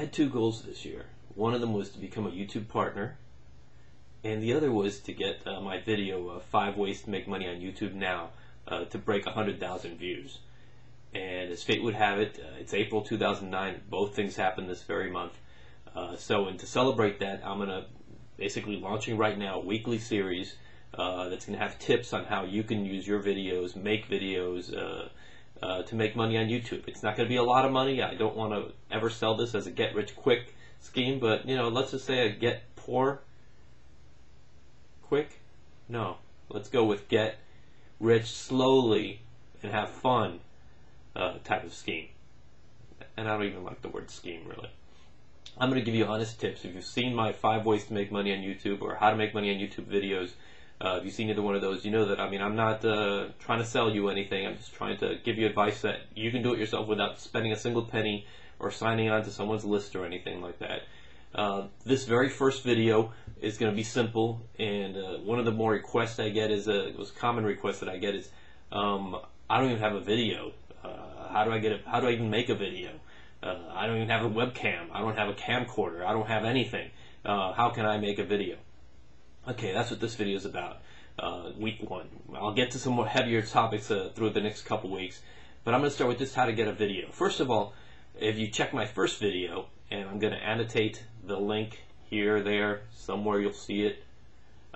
had two goals this year. One of them was to become a YouTube partner, and the other was to get my video, 5 Ways to Make Money on YouTube Now, to break 100,000 views. And as fate would have it, it's April 2009. Both things happened this very month. And to celebrate that, I'm going to basically launching right now a weekly series that's going to have tips on how you can use your videos, make videos, to make money on YouTube. It's not going to be a lot of money. I don't want to ever sell this as a get-rich-quick scheme, but let's just say a get-poor-quick. No, let's go with get-rich-slowly and have fun type of scheme. And I don't even like the word scheme, really. I'm going to give you honest tips. If you've seen my 5 Ways to Make Money on YouTube or How to Make Money on YouTube videos, if you've seen either one of those, you know that I'm not trying to sell you anything. I'm just trying to give you advice that you can do it yourself without spending a single penny or signing on to someone's list or anything like that. This very first video is going to be simple, and one of the more requests I get is common requests that I get is I don't even have a video. How do I even make a video? I don't even have a webcam. I don't have a camcorder. I don't have anything. How can I make a video? Okay, that's what this video is about. Week 1. I'll get to some more heavier topics through the next couple weeks, but I'm going to start with just how to get a video. First of all, if you check my first video, and I'm going to annotate the link here, there, somewhere you'll see it.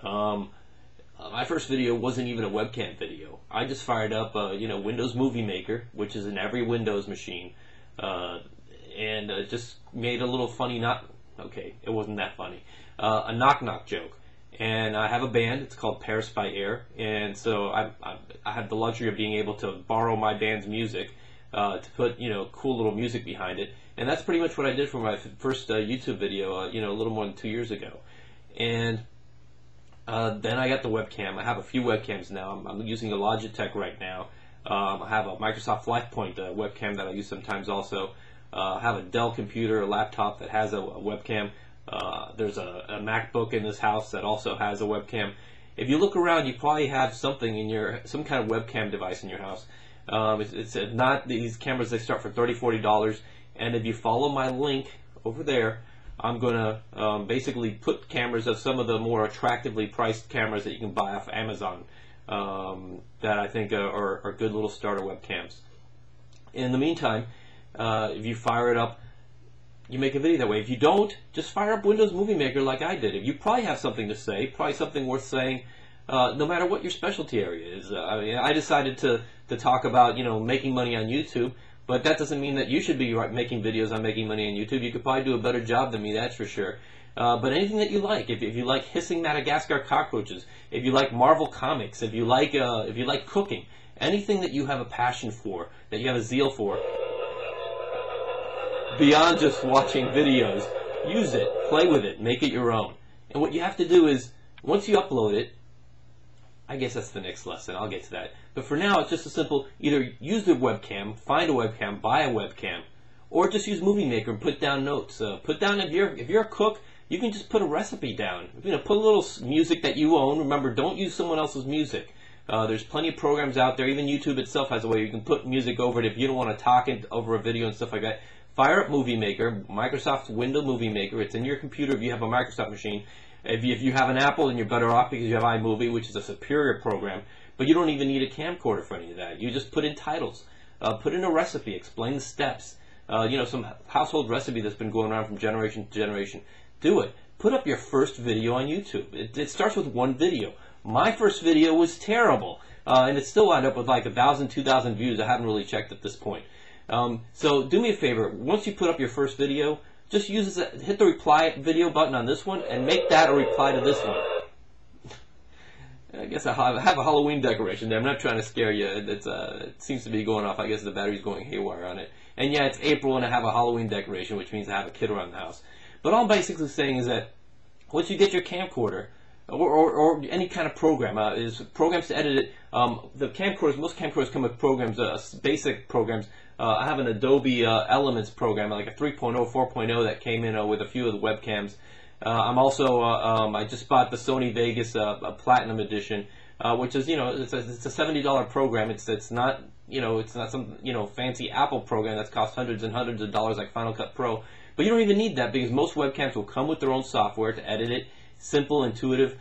My first video wasn't even a webcam video. I just fired up, Windows Movie Maker, which is in every Windows machine, and just made a little funny it wasn't that funny. A knock-knock joke. And I have a band. It's called Paris by Air, and so I have the luxury of being able to borrow my band's music to put cool little music behind it, and that's pretty much what I did for my first YouTube video, a little more than 2 years ago. And then I got the webcam. I have a few webcams now. I'm using a Logitech right now. I have a Microsoft LifePoint webcam that I use sometimes also. I have a Dell computer, a laptop that has a webcam. There's a MacBook in this house that also has a webcam. If you look around, you probably have something in some kind of webcam device in your house. It's not these cameras. They start for $30, $40, and if you follow my link over there, I'm gonna basically put cameras of some of the more attractively priced cameras that you can buy off Amazon that I think are good little starter webcams. In the meantime, if you fire it up, you make a video that way. If you don't, just fire up Windows Movie Maker like I did. If you probably have something to say, probably something worth saying, no matter what your specialty area is. I decided to talk about making money on YouTube, but that doesn't mean that you should be making videos on making money on YouTube. You could probably do a better job than me, that's for sure. But anything that you like, if you like hissing Madagascar cockroaches, if you like Marvel comics, if you like cooking, anything that you have a passion for, that you have a zeal for, beyond just watching videos, use it, play with it, make it your own. And what you have to do is, once you upload it, I guess that's the next lesson, I'll get to that. But for now, it's just a simple, either use the webcam, find a webcam, buy a webcam, or just use Movie Maker and put down notes. Put down, if you're a cook, you can just put a recipe down. Put a little music that you own. Remember, don't use someone else's music. There's plenty of programs out there. Even YouTube itself has a way you can put music over it if you don't want to talk over a video and stuff like that. Fire up Movie Maker, Microsoft Windows Movie Maker. It's in your computer if you have a Microsoft machine. If you have an Apple, then you're better off because you have iMovie, which is a superior program. But you don't even need a camcorder for any of that. You just put in titles, put in a recipe, explain the steps. Some household recipe that's been going around from generation to generation. Do it. Put up your first video on YouTube. It starts with one video. My first video was terrible, and it still wound up with like 1,000, 2,000 views. I haven't really checked at this point. So do me a favor, once you put up your first video, just hit the reply video button on this one and make that a reply to this one. I guess I have a Halloween decoration there. I'm not trying to scare you. It seems to be going off. I guess the battery's going haywire on it. And yeah, it's April and I have a Halloween decoration, which means I have a kid around the house. But all I'm basically saying is that once you get your camcorder, or any kind of program, is programs to edit it. The camcorders, most camcorders come with programs, basic programs. I have an Adobe Elements program, like a 3.0, 4.0 that came in with a few of the webcams. I'm also, I just bought the Sony Vegas Platinum Edition, which is, it's a $70 program. It's not, it's not some, fancy Apple program that's cost hundreds and hundreds of dollars like Final Cut Pro. But you don't even need that, because most webcams will come with their own software to edit it. Simple, intuitive.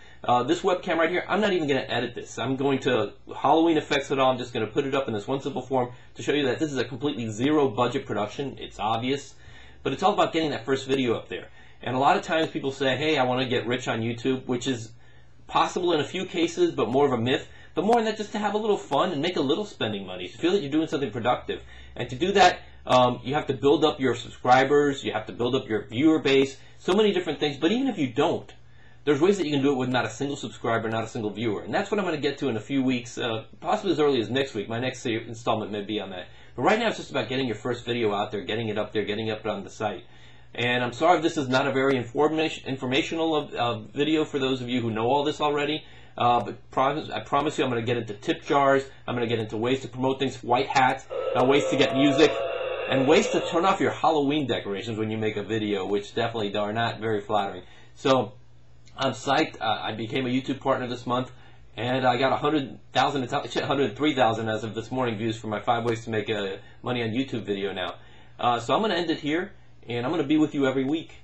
This webcam right here, I'm not even going to edit this. I'm going to Halloween effects it all. I'm just going to put it up in this one simple form to show you that this is a completely zero budget production. It's obvious, but it's all about getting that first video up there. And a lot of times people say, hey, I want to get rich on YouTube, which is possible in a few cases, but more of a myth. But more than that, just to have a little fun and make a little spending money, to feel that you're doing something productive. And to do that, you have to build up your subscribers, you have to build up your viewer base, so many different things. But even if you don't, there's ways that you can do it with not a single subscriber, not a single viewer. And that's what I'm going to get to in a few weeks, possibly as early as next week. My next installment may be on that. But right now it's just about getting your first video out there, getting it up there, getting it up on the site. And I'm sorry if this is not a very informational video for those of you who know all this already. But I promise you I'm going to get into tip jars, I'm going to get into ways to promote things, white hats, ways to get music, and ways to turn off your Halloween decorations when you make a video, which definitely are not very flattering. So I'm psyched. I became a YouTube partner this month, and I got 100,000, 103,000 as of this morning views for my 5 ways to make money on YouTube video now. So I'm going to end it here, and I'm going to be with you every week.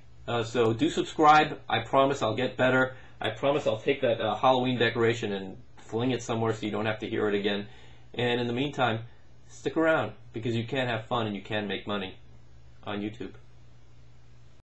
So do subscribe. I promise I'll get better. I promise I'll take that Halloween decoration and fling it somewhere so you don't have to hear it again. And in the meantime, stick around, because you can have fun and you can make money on YouTube.